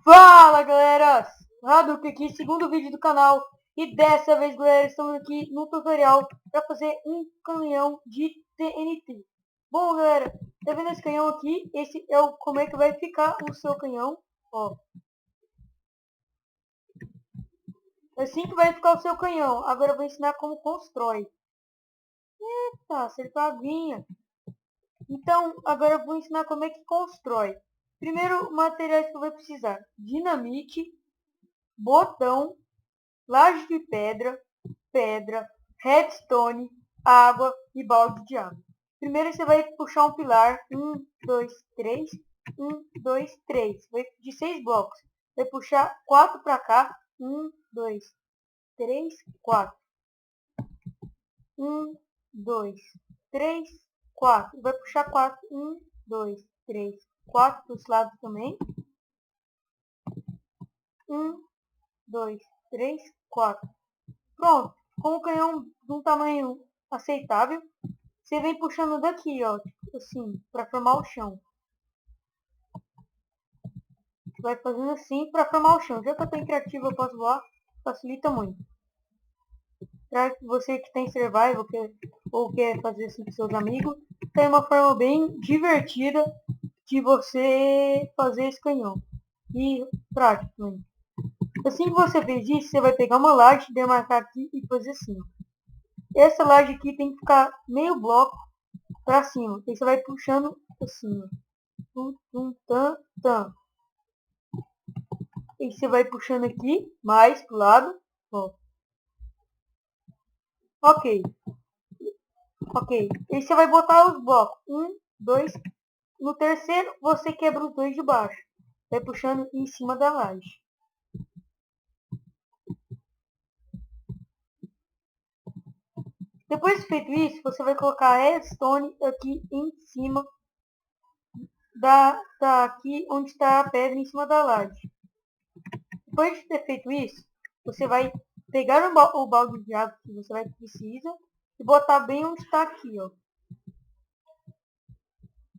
Fala galera, Hadouken aqui, segundo vídeo do canal. E dessa vez galera, estamos aqui no tutorial para fazer um canhão de TNT. Bom galera, tá vendo esse canhão aqui? Esse é o como é que vai ficar o seu canhão. Ó, assim que vai ficar o seu canhão. Agora eu vou ensinar como constrói. Eita, acertou a aguinha. Então agora eu vou ensinar como é que constrói. Primeiro, materiais que eu vou precisar: dinamite, botão, laje de pedra, redstone, água e balde de água. Primeiro você vai puxar um pilar, 1, 2, 3, 1, 2, 3, de 6 blocos. Vai puxar 4 para cá, 1, 2, 3, 4. 1, 2, 3, 4. Vai puxar 4, 1, 2, 3, 4 para os lados também. 1, 2, 3, 4. Pronto, com o canhão de um tamanho aceitável, você vem puxando daqui, ó, tipo assim, para formar o chão. Você vai fazendo assim para formar o chão. Já que eu estou em criativo, eu posso voar, facilita muito. Para você que tem survival ou quer fazer assim com seus amigos, tem uma forma bem divertida de você fazer esse canhão. E prático também. Assim que você fez isso, você vai pegar uma laje, demarcar aqui e fazer assim. Essa laje aqui tem que ficar meio bloco para cima. Aí você vai puxando assim. Tan. E você vai puxando aqui, mais pro lado. Ó. Ok. E você vai botar os blocos. 1, 2. No terceiro, você quebra os dois de baixo. Vai puxando em cima da laje. Depois de feito isso, você vai colocar a redstone aqui em cima aqui onde está a pedra em cima da laje. Depois de ter feito isso, você vai pegar o balde de água que você vai precisar e botar bem onde está aqui, ó.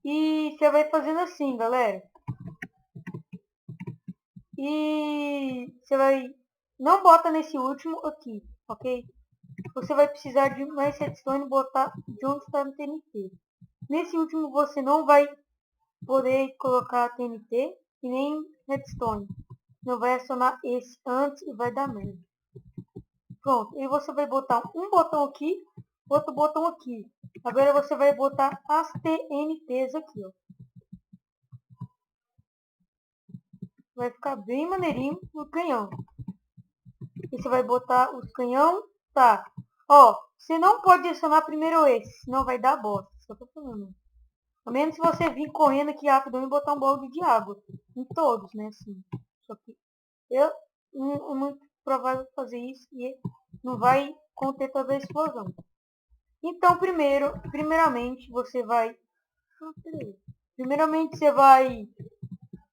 E você vai fazendo assim, galera. E você vai... Não bota nesse último aqui, ok? Você vai precisar de mais redstone e botar de onde está no TNT. Nesse último você não vai poder colocar TNT e nem redstone. Não vai acionar esse antes e vai dar merda. Pronto, e você vai botar um botão aqui, outro botão aqui. Agora você vai botar as TNTs aqui, ó. Vai ficar bem maneirinho o canhão. E você vai botar os canhão, tá. Ó, você não pode adicionar primeiro esse, senão vai dar bosta. Só tô falando. A menos se você vir correndo aqui rápido e botar um balde de água. Em todos, né, assim. Só que eu não é muito provável fazer isso e não vai conter toda a explosão. Então, primeiramente, você vai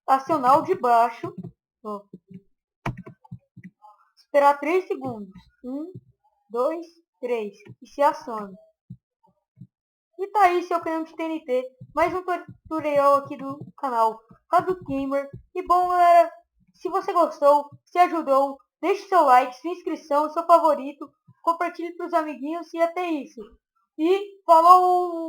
acionar o de baixo. Ó, esperar 3 segundos. 1, 2, 3. E se aciona. E tá aí seu canhão de TNT. Mais um tutorial aqui do canal Hadouken Gamer. E bom, galera, se você gostou, se ajudou, deixe seu like, sua inscrição, seu favorito. Compartilhe para os amiguinhos e até isso. E falou!